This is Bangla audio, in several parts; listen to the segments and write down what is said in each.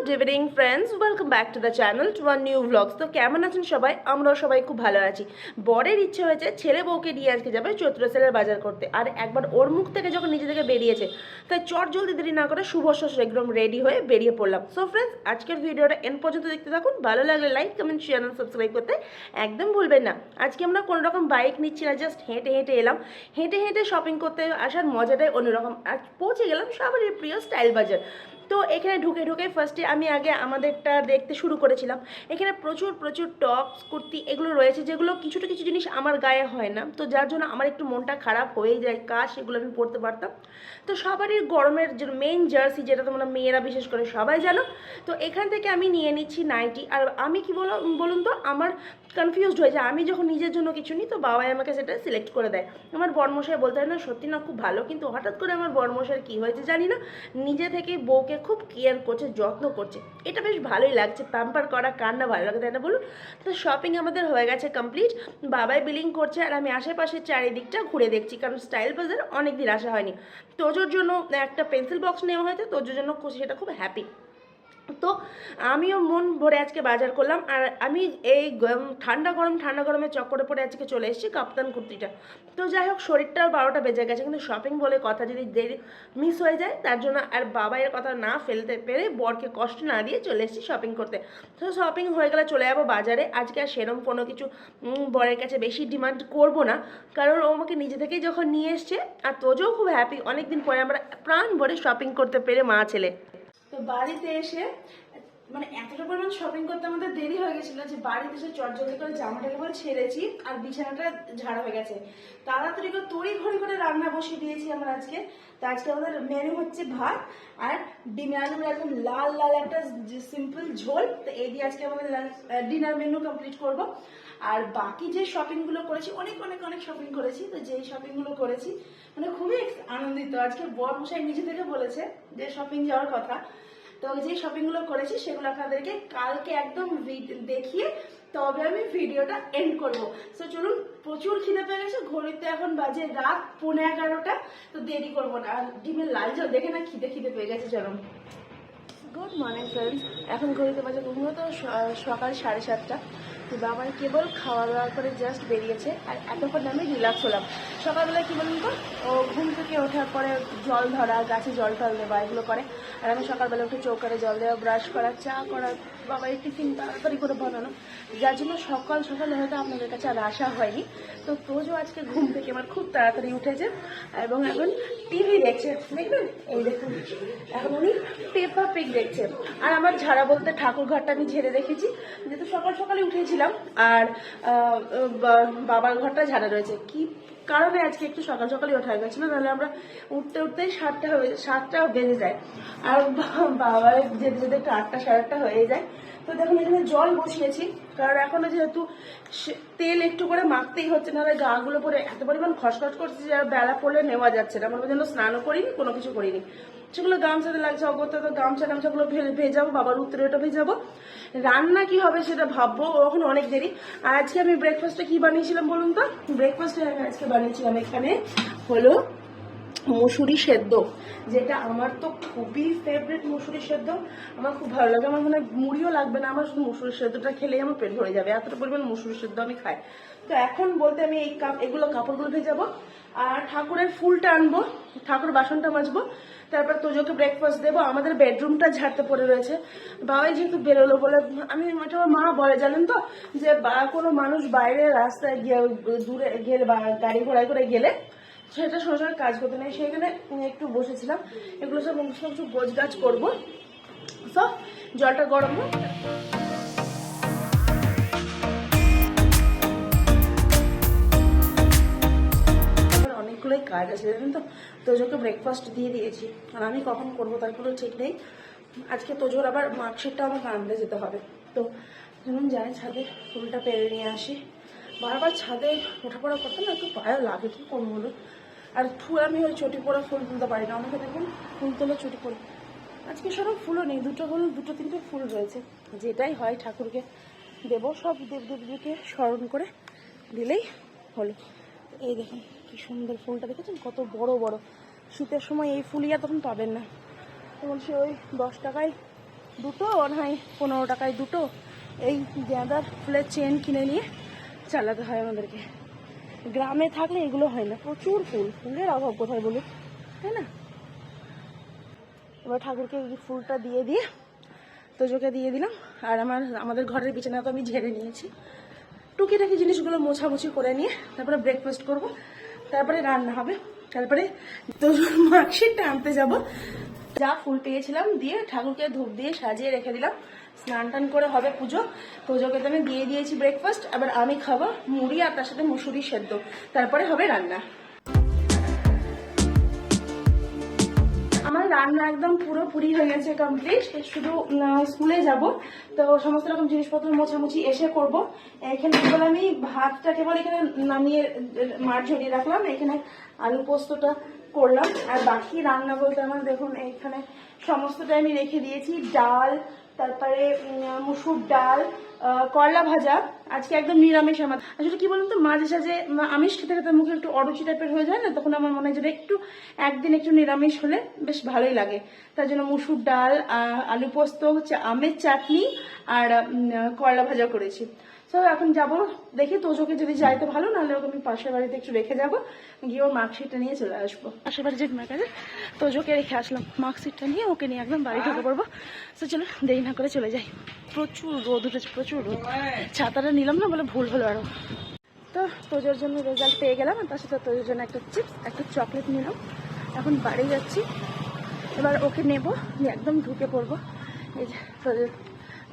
Good evening friends, welcome back to the channel to our new vlogs. তো কেমন আছেন সবাই? আমরাও সবাই খুব ভালো আছি। বরের ইচ্ছে হয়েছে ছেলে বউকে নিয়ে আজকে যাবে চৈত্র সেলের বাজার করতে, আর একবার ওর মুখ থেকে যখন নিজে থেকে বেরিয়েছে তাই চট জলদি দেরি না করে শুভ শেষ একদম রেডি হয়ে বেরিয়ে পড়লাম। সো ফ্রেন্ডস, আজকের ভিডিওটা এন্ড পর্যন্ত দেখতে থাকুন। ভালো লাগলে লাইক, কমেন্ট, শেয়ার আর সাবস্ক্রাইব করতে একদম ভুলবেন না। আজকে আমরা কোনো রকম বাইক নিচ্ছি না, জাস্ট হেঁটে হেঁটে এলাম। হেঁটে হেঁটে শপিং করতে আসার মজাটাই অন্যরকম। আর পৌঁছে গেলাম সবারই প্রিয় স্টাইল বাজার। তো এখানে ঢুকে ঢুকে ফার্স্টে আমি আগে আমাদেরটা দেখতে শুরু করেছিলাম। এখানে প্রচুর প্রচুর টপস, কুর্তি এগুলো রয়েছে, যেগুলো কিছুটা কিছু জিনিস আমার গায়ে হয় না, তো যার জন্য আমার একটু মনটা খারাপ হয়ে যায়। কাশ এগুলো আমি পরতে পারতাম। তো সবারই গরমের যে মেইন জার্সি, যেটা তোমরা মেয়েরা বিশেষ করে সবাই জানো, তো এখান থেকে আমি নিয়ে নিচ্ছি নাইটি। আর আমি কি বলুন তো, আমার কনফিউজড হয়ে যায়। আমি যখন নিজের জন্য কিছু নিই তো বাবাই আমাকে সেটা সিলেক্ট করে দেয়। আমার বরমশাই বলতে হয় না, সত্যি না খুব ভালো, কিন্তু হঠাৎ করে আমার বরমশাইয়ের কী হয়েছে জানি না, নিজে থেকেই বউকে খুব কেয়ার করছে, যত্ন করছে। এটা বেশ ভালোই লাগছে। প্যাম্পার করা কার না ভালো লাগে, তাই না বলুন? তো শপিং আমাদের হয়ে গেছে কমপ্লিট। বাবাই বিলিং করছে আর আমি আশেপাশে চারিদিকটা ঘুরে দেখছি, কারণ স্টাইল বাজার অনেক দিন আসা হয়নি। তোজোর জন্য একটা পেন্সিল বক্স নেওয়া হয়েছে, তোজোর জন্য সেটা খুব হ্যাপি। তো আমিও মন ভরে আজকে বাজার করলাম। আর আমি এই ঠান্ডা গরমের চক্করে পড়ে আজকে চলে এসেছি কাপ্তান কুর্তিটা। তো যাই হোক, শরীরটাও 12টা বেজে গেছে, কিন্তু শপিং বলে কথা যদি দেরি মিস হয়ে যায় তার জন্য আর বাবাইয়ের কথা না ফেলতে পেরে বরকে কষ্ট না দিয়ে চলে এসেছি শপিং করতে। তো শপিং হয়ে গেলে চলে যাবো বাজারে। আজকে আর সেরকম কোনো কিছু বরের কাছে বেশি ডিমান্ড করব না, কারণ ও আমাকে নিজে থেকেই যখন নিয়ে এসছে। আর তোজও খুব হ্যাপি, অনেকদিন পরে আমরা প্রাণ ভরে শপিং করতে পেরে মা ছেলে। তো বাড়িতে এসে মানে এতটা পরিমাণ শপিং করতে আমাদের দেরি হয়ে গেছিল যে বাড়িতে এসে চটজলদি করে জামাটা কেবল ছেড়েছি আর বিছানাটা ঝাড়া হয়ে গেছে। তাড়াতাড়ি করে তড়ি ঘড়ি করে রান্না বসিয়ে দিয়েছি আমরা আজকে। তো আজকে আমাদের মেনু হচ্ছে ভাত আর ডিমের আলুর একদম লাল লাল একটা সিম্পল ঝোল। তো এই দিয়ে আজকে আমাদের ডিনার মেনু কমপ্লিট করব। আর বাকি যে শপিংগুলো করেছি, অনেক অনেক অনেক শপিং করেছি। তো যেই শপিংগুলো করেছি মানে খুবই আনন্দিত। আজকে বর মশাই নিজে থেকে বলেছে যে শপিং যাওয়ার কথা। তো যে শপিংগুলো করেছি সেগুলো আপনাদেরকে কালকে একদম দেখিয়ে তবে আমি ভিডিওটা এন্ড করব। সো চলুন, প্রচুর খিদে পেয়ে গেছে, ঘড়িতে এখন বাজে রাত 11:15। তো দেরি করবো না। আর ডিমের লাল ঝোল দেখে না খিদে খিদে পেয়ে গেছে। চলুন। গুড মর্নিং ফ্রেন্ডস, এখন ঘড়িতে বাজে ঘুমো তো সকাল 7:30। তো বাবা কেবল খাওয়া দাওয়া করে জাস্ট বেরিয়েছে, আর এতক্ষণ আমি রিল্যাক্স হলাম। সকালবেলায় কী বলুন তো, ও ঘুম থেকে ওঠার পরে জল ধরা, গাছে জল টল দেওয়া এগুলো করে। আর আমি সকালবেলা উঠে চৌকারে জল দেওয়া, ব্রাশ করা, চা করা, বাবার টিফিন তাড়াতাড়ি করে বানানো, যার জন্য সকাল সকালে হয়তো আপনাদের কাছে আর আসা হয়নি। তো তোজও আজকে ঘুম থেকে আমার খুব তাড়াতাড়ি উঠেছে এবং এখন টিভি দেখছে। দেখবেন, এই দেখুন, এখন উনি পেপা পিগ দেখছে। আর আমার ঝাড়া বলতে ঠাকুর ঘরটা আমি ঝেড়ে রেখেছি, যেহেতু সকাল সকালে উঠেছিলাম। আর বাবার ঘরটা ঝাড়া রয়েছে। কি কারণে আজকে একটু সকাল সকালে ওঠা গেছিলো, নাহলে আমরা উঠতে উঠতেই 7টা বেজে যায়। আর বাবার যেতে যেতে একটু 8টা 8:30 হয়ে যায়। তো দেখুন, এখানে জল বসিয়েছি, কারণ এখনো যেহেতু তেল একটু করে মাখতেই হচ্ছে, নাহলে গাগুলো পরে এত পরিমাণ খসখস করছে যে বেলা পড়লে নেওয়া যাচ্ছে না। মনে জন্য স্নানও করিনি, কোনো কিছু করিনি। সেগুলো গামছাতে লাগছে অগত্যা। তো গামছাগুলো ভেজাবো, বাবার উত্তরেটা ভেজাবো। রান্না কি হবে সেটা ভাববো, এখন অনেক দেরি। আর আজকে আমি ব্রেকফাস্টে কি বানিয়েছিলাম বলুন তো? ব্রেকফাস্টে আমি আজকে বানিয়েছিলাম এখানে হলো মুসুরি সেদ্ধ, যেটা আমার তো খুবই ফেভারিট। মুসুরি সেদ্ধ আমার খুব ভালো লাগে। আমার মনে হয় মুড়িও লাগবে না, আমার শুধু মুসুরি সেদ্ধটা খেলেই আমার পেট ভরে যাবে, এতটা পরিমাণ মুসুরি সেদ্ধ আমি খাই। তো এখন বলতে আমি এগুলো কাপড়গুলো ভেজাবো আর ঠাকুরের ফুলটা আনবো, ঠাকুর বাসনটা মাজবো, তারপর তোজোকে ব্রেকফাস্ট দেবো। আমাদের বেডরুমটা ঝাড়তে পড়ে রয়েছে। বাবাই যেহেতু বেরোলো বলে, আমি এটা আমার মা বলে জানেন তো, যে কোনো মানুষ বাইরে রাস্তায় গিয়ে দূরে গেলে বা গাড়ি ঘোড়ায় করে গেলে সেটা সরাসরি কাজ করতে নেই। সেখানে একটু বসেছিলাম, এগুলো সব কিছু গোছ গাছ করবো। সব জলটা গরম হোক। অনেকগুলোই কাজ আছে জানেন তো। তোজোকে ব্রেকফাস্ট দিয়ে দিয়েছি, আর আমি কখন করবো তার কোনো ঠিক নেই। আজকে তোজোর আবার মার্কশিটটা আমাকে আনতে যেতে হবে। তো যেমন যাই ছাদে ফুলটা পেরে নিয়ে আসি। বারবার ছাদে ওঠাপড়া করতে না একটু পায়ে লাগে, কি করবো বলুন। আর ফুল আমি ওই চটি পড়া ফুল তুলতে পারি না। অনেকে দেখুন ফুল তোলা চটি পড়ে, আজকে সেরকম ফুলও নেই। দুটো 3টে ফুল রয়েছে, যেটাই হয় ঠাকুরকে দেবো। সব দেবদেবীকে স্মরণ করে দিলেই হলো। এই দেখুন কি সুন্দর ফুলটা, দেখেছেন কত বড় বড়। শীতের সময় এই ফুলই আর তখন পাবেন না। তখন সে ওই 10 টাকায় দুটো হয় 15 টাকায় দুটো এই গাঁদার ফুলের চেন কিনে নিয়ে চালাতে হয় আমাদেরকে। গ্রামে থাকলে এগুলো হয় না, প্রচুর ফুল, ফুলের অভাব কোথায় বলুন, তাই না? এবার ঠাকুরকে এই ফুলটা দিয়ে তোজোকে দিয়ে দিলাম। আর আমাদের ঘরের বিছানা তো আমি ঝেড়ে নিয়েছি, টুকিটাকি জিনিসগুলো মোছামুছি করে নিয়ে তারপরে ব্রেকফাস্ট করব, তারপরে রান্না হবে, তারপরে তোজোর মার্কশিটটা আনতে যাব। যা ফুল পেয়েছিলাম দিয়ে ঠাকুরকে ধূপ দিয়ে সাজিয়ে রেখে দিলাম। স্নান টান করে হবে পুজো। তোজোকে তো আমি দিয়ে দিয়েছি ব্রেকফাস্ট, আবার আমি খাবো মুড়ি আর তার সাথে মুসুরি সেদ্ধ, তারপরে হবে রান্না। আমার রান্না একদম পুরোপুরি হয়ে গেছে, কমপ্লিট। শুধু স্কুলে যাব, তো সমস্ত রকম জিনিসপত্র মোছামুছি এসে করব। এখানে কেবল আমি ভাতটা কেবল এখানে নামিয়ে মাছ ঝরিয়ে রাখলাম, এখানে আলু পোস্তটা করলাম। আর বাকি রান্না বলতে আমার দেখুন এইখানে সমস্তটা আমি রেখে দিয়েছি। ডাল, তারপরে মুসুর ডাল, করলা ভাজা। আজকে একদম নিরামিষ আমার। আসলে কি বলুন তো, মাঝে সাঝে আমিষ খেতে খেতে মুখে একটু অরুচি টাইপের হয়ে যায় না, তখন আমার মনে হয় যে একটু একদিন একটু নিরামিষ হলে বেশ ভালোই লাগে। তার জন্য মুসুর ডাল, আলু পোস্ত, হচ্ছে আমের চাটনি আর করলা ভাজা করেছি। তো এখন যাবো, দেখি তোজোকে যদি যাই তো ভালো, নাহলে ওকে আমি পাশের বাড়িতে একটু রেখে যাবো, গিয়ে ওর মার্কশিটটা নিয়ে চলে আসবো। পাশের বাড়ি জেঠিমার কাছে তোজোকে রেখে আসলাম, মার্কশিটটা নিয়ে ওকে নিয়ে একদম বাড়ি ঢুকে পড়বো। তো চলো দেরি না করে চলে যাই। প্রচুর রোদ উঠেছে, প্রচুর রোদ। ছাতাটা নিলাম না বলে ভুল হলো আরো। তো তোজোর জন্য রেজাল্ট পেয়ে গেলাম, আর তার সাথে তোজোর জন্য একটা চিপস, একটা চকলেট নিলাম। এখন বাড়ি যাচ্ছি, এবার ওকে নেবো, নিয়ে একদম ঢুকে পড়বো। এই যে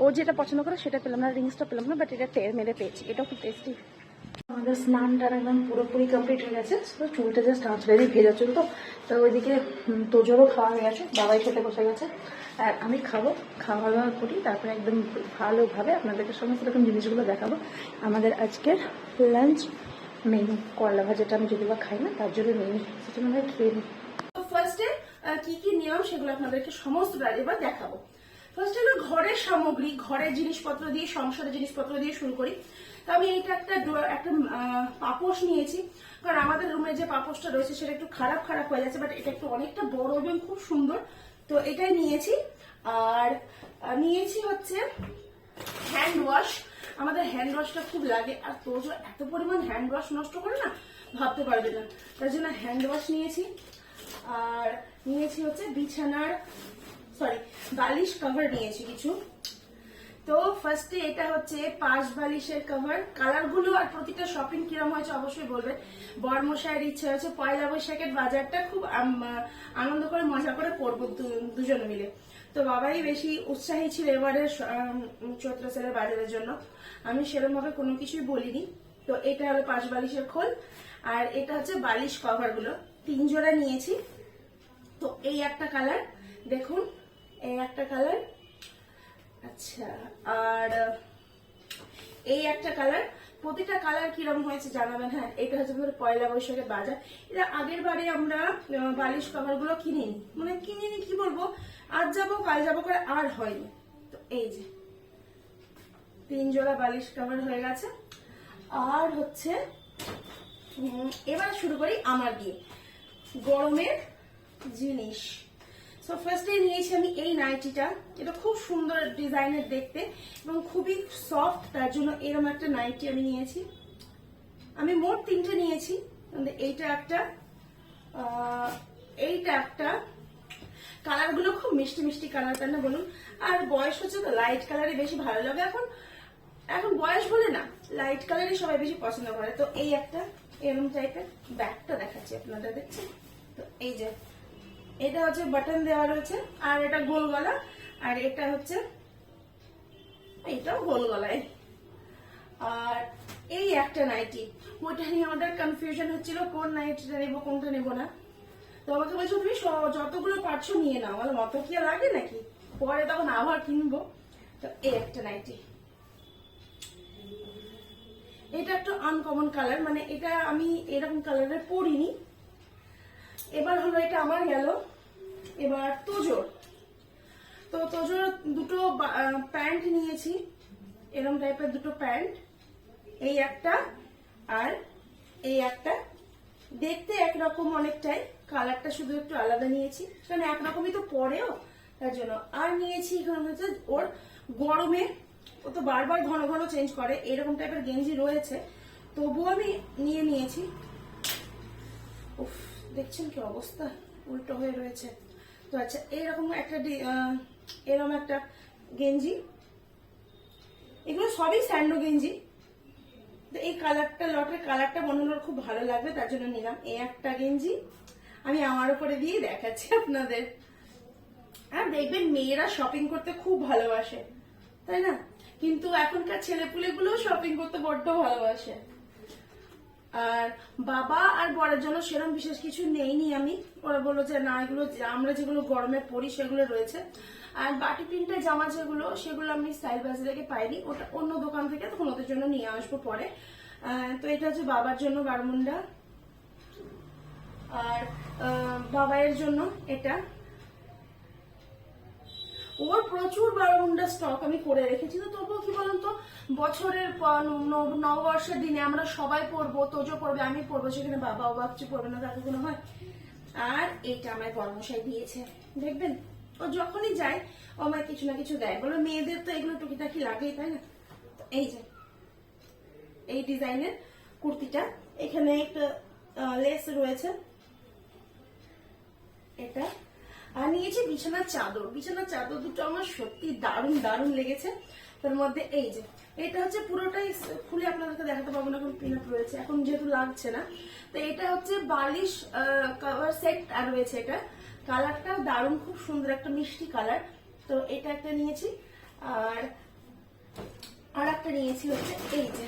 ও যেটা পছন্দ করে সেটা পেলাম না, রিংসটা পেলাম না, বাট এটা টের মেরে পেয়েছি, এটাও খুব টেস্টি। আমাদের স্নানটা একদম পুরোপুরি কমপ্লিট হয়ে গেছে, চুলটা জাস্ট আঁচড়ে দিয়ে ভেজা চুল। তো ওইদিকে তোজোরও খাওয়া হয়ে গেছে, বাবাই খেতে বসে গেছে, আর আমি খাবো। খাওয়া দাওয়া করি, তারপরে একদম ভালোভাবে আপনাদেরকে সমস্ত রকম জিনিসগুলো দেখাবো। আমাদের আজকের লাঞ্চ মেনু করলা ভাজাটা আমি যদি বা খাই না, তার জন্য মেনু সেটা আমরা খেয়ে নিই। তো ফার্স্টে কি কি নিয়ম সেগুলো আপনাদেরকে সমস্তটা এবার দেখাবো। ফার্স্ট হলো ঘরের সামগ্রী, ঘরের জিনিসপত্র দিয়ে, সংসারের জিনিসপত্র দিয়ে শুরু করি। তো আমি এইটা একটা পাপোশ নিয়েছি, কারণ আমাদের রুমে যে পাপোশটা রয়েছে সেটা একটু খারাপ হয়ে যাচ্ছে, বাট এটা একটু অনেকটা বড় এবং খুব সুন্দর, তো এটাই নিয়েছি। আর নিয়েছি হচ্ছে হ্যান্ড ওয়াশ, আমাদের হ্যান্ড ওয়াশটা খুব লাগে, আর তোজো এত পরিমাণ হ্যান্ড ওয়াশ নষ্ট করে না, ভাবতে পারবে না, তার জন্য হ্যান্ড ওয়াশ নিয়েছি। আর নিয়েছি হচ্ছে বিছানার বালিশ কভার নিয়েছি কিছু। তো ফার্স্টে এটা হচ্ছে 5 বালিশের কভার। কালারগুলো আর প্রতিটা শপিং কিরম হয়েছে অবশ্যই বলবেন। বরমশাইয়ের ইচ্ছে হচ্ছে পয়লা বৈশাখের বাজারটা খুব আনন্দ করে মজা করে করবো দুজন মিলে, তো বাবাই বেশি উৎসাহী ছিল এবারে চৈত্র সেলের বাজারের জন্য। আমি সেরকম ভাবে কোনো কিছুই বলিনি। তো এটা হলো 5 বালিশের খোল, আর এটা হচ্ছে বালিশ কভার গুলো 3 জোড়া নিয়েছি। তো এই একটা কালার দেখুন, এই একটা কালার, আচ্ছা, আর এই একটা কালার। প্রতিটা কালার কিরকম হয়েছে জানাবেন। হ্যাঁ, এটা হচ্ছে পয়লা বৈশাখের বাজার। এটা আগের বারে আমরা বালিশ কভার গুলো কিনিনি, কি বলবো, আজ যাবো কাল যাবো করে আর হয়নি। তো এই যে 3 জোড়া বালিশ কভার হয়ে গেছে। আর হচ্ছে এবার শুরু করি আমার দিয়ে গরমের জিনিস। সো ফার্স্টে নিয়েছি আমি এই নাইটিটা, এটা খুব সুন্দর ডিজাইনের দেখতে এবং খুবই সফট, তার জন্য এরকম একটা নাইটি আমি নিয়েছি। আমি মোট 3টে নিয়েছি, এইটা একটা কালারগুলো খুব মিষ্টি মিষ্টি কালার, তাই না বলুন? আর বয়স হচ্ছে তো লাইট কালারই বেশি ভালো লাগে, এখন বয়স বলে না, লাইট কালারই সবাই বেশি পছন্দ করে। তো এই একটা এরকম টাইপের ব্যাগটা দেখাচ্ছি আপনাদের, দেখছেন তো? এই যে এটা হচ্ছে বাটন দেওয়া রয়েছে, আর এটা গোল গলা, আর এটা হচ্ছে এইটাও গোল গলায়। আর এই একটা নাইটি, ওইটা নিয়ে আমাদের কনফিউশন হচ্ছিল কোন নাইটিটা নেবো কোনটা নেবো না। তো আমাকে বলছো তুমি যতগুলো পারছো নিয়ে নাও, আমার মতো কি লাগে নাকি, পরে তখন আবার কিনবো। তো এই একটা নাইটি, এটা একটা আনকমন কালার, মানে এটা আমি এরকম কালারের পরিনি। এবার হলো এটা আমার গেল, এবার তোজোর। তো তোজোর দুটো প্যান্ট নিয়েছি, এরকম টাইপের দুটো প্যান্ট, এই একটা আর এই একটা, দেখতে একরকম অনেকটাই, কালারটা শুধু একটু আলাদা নিয়েছি, কারণ একরকমই তো পরেও, তার জন্য। আর নিয়েছি এখানে হচ্ছে ওর গরমে, ও তো বারবার ঘন ঘন চেঞ্জ করে, এরকম টাইপের গেঞ্জি রয়েছে, তবুও আমি নিয়েছি। উফ, দেখছেন কি অবস্থা, উল্টো হয়ে রয়েছে। তো আচ্ছা, এরকম একটা গেঞ্জি, এগুলো সবই স্যান্ডো গেঞ্জি। তো এই কালারটা, লটের কালারটা মনে হলো খুব ভালো লাগবে, তার জন্য নিলাম। এই একটা গেঞ্জি আমি আমার উপরে দিয়ে দেখাচ্ছি আপনাদের। আর দেখবেন মেয়েরা শপিং করতে খুব ভালোবাসে, তাই না? কিন্তু এখনকার ছেলেপুলেগুলো শপিং করতে বড্ড ভালোবাসে। আর বাবা আর বরের জন্য সেরকম বিশেষ কিছু নেইনি আমি। ওরা বললো যে না, এগুলো আমরা যেগুলো গরমে পরি সেগুলো রয়েছে। আর বাটি প্রিন্টের জামা যেগুলো, সেগুলো আমি স্টাইল বাজার থেকে পাইনি, ওটা অন্য দোকান থেকে, তখন ওদের জন্য নিয়ে আসবো পরে। তো এটা হচ্ছে বাবার জন্য বারমুন্ডা, আর বাবাইয়ের জন্য এটা। ওর প্রচুর বারমুন্ডা স্টক আমি করে রেখেছি। তো তবুও কি বলুন তো, বছরের নববর্ষের দিনে আমরা সবাই পরবো, তোজো পরবে, আমি পরবো, সেখানে বাবা কিছু পরবে না, তাকে কোনো হয়। আর এটা আমার বর্মশাই দিয়েছে, দেখবেন ও যখনই যায় ও আমায় কিছু না কিছু দেয়, বলো মেয়েদের তো এগুলো টুকিটাকি লাগেই, তাই না? এই যে এই ডিজাইনের কুর্তিটা, এখানে একটা লেস রয়েছে, এটা। আর নিয়েছি বিছানার চাদর। বিছানার চাদর দুটো আমার সত্যি দারুণ দারুণ লেগেছে। তার মধ্যে এই যে এটা হচ্ছে পুরোটাই খুলে আপনাদেরকে দেখাতে পারবো না, এখন পিন আপ রয়েছে, এখন যেহেতু লাগছে না। তো এটা হচ্ছে বালিশ কভার সেট আর রয়েছে, এটা কালারটা দারুণ, খুব সুন্দর একটা মিষ্টি কালার। তো এটা একটা নিয়েছি। আর একটা নিয়েছি হচ্ছে এই যে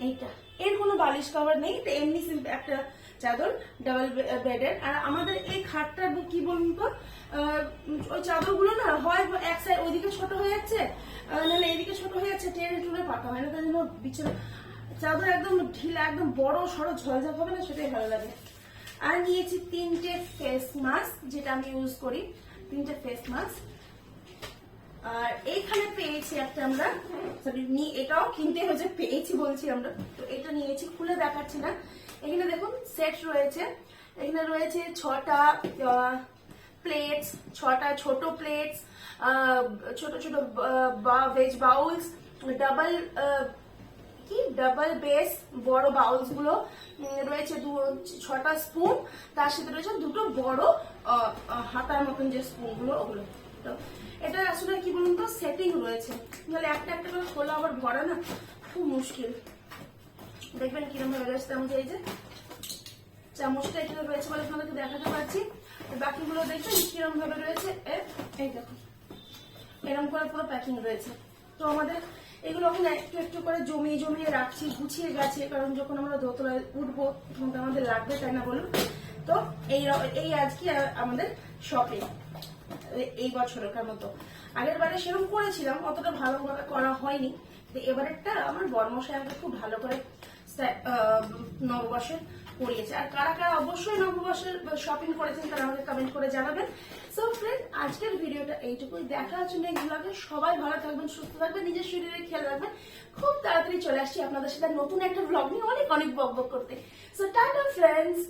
এইটা, এর কোনো বালিশ কভার নেই, এটা এমনি একটা চাদর, ডাবল বেডের। আর আমাদের এই খাটটার কি বলুন তো, ওই চাদরগুলো না হয় এক সাইড ওইদিকে ছোট হয়ে যাচ্ছে, নাহলে এদিকে ছোট হয়ে যাচ্ছে, টেনে টুনে পাকা হয় না, তাই জন্য বিছানা চাদর একদম ঢিলা, একদম বড় সড়ো ঝলঝাপ হবে না, সেটাই ভালো লাগে। আর নিয়েছি 3টে ফেস মাস্ক, যেটা আমি ইউজ করি, 3টে ফেস মাস্ক। আর এইখানে পেয়েছি একটা, আমরা এটাও কিনতে হয়েছে, পেয়েছি বলছি আমরা। তো এটা নিয়েছি, খুলে দেখাচ্ছি না। এখানে দেখুন সেট রয়েছে, এখানে রয়েছে 6টা প্লেটস, 6টা ছোট প্লেটস, ছোট ছোট ভেজ বাউলস, ডাবল বেস বড় বাউলস গুলো রয়েছে, 6টা স্পুন, তার সাথে রয়েছে 2টো বড় হাতার মতন যে স্পুন গুলো, ওগুলো। তো এটা আসলে কি বলুন তো, সেটিং রয়েছে, নাহলে একটা একটা করে খোলা আবার ভরা না খুব মুশকিল। দেখবেন কিরকম ভাবে রয়েছে। তেমন এই যে চামচটা এখানে রয়েছে বলে আপনাদেরকে দেখাতে পারছি, বাকিগুলো দেখবেন কিরকম ভাবে রয়েছে। এই দেখুন এরকম করে পুরো প্যাকিং রয়েছে। তো আমাদের এগুলো ওখানে একটু একটু করে জমিয়ে জমিয়ে রাখছি, গুছিয়ে গেছে, কারণ যখন আমরা দোতলায় উঠবো তখন তো আমাদের লাগবে, তাই না বলুন? তো এই আজকে আমাদের শপিং এই বছরকার মতো। আগের বারে সেরকম করেছিলাম, অতটা ভালোভাবে করা হয়নি। এবারেরটা আমার বর্মশাই আমাকে খুব ভালো করে নববর্ষের করিয়েছে। আর কারা কারা অবশ্যই নববর্ষের শপিং করেছেন তারা আমাকে কমেন্ট করে জানাবেন। সো ফ্রেন্ড, আজকের ভিডিওটা এইটুকুই। দেখা হচ্ছে নেক্সট ব্লগে। সবাই ভালো থাকবেন, সুস্থ থাকবেন, নিজের শরীরে খেয়াল রাখবেন। খুব তাড়াতাড়ি চলে আসছি আপনাদের সাথে নতুন একটা ব্লগ নিয়ে, অনেক অনেক বক বক করতে। So tata friends.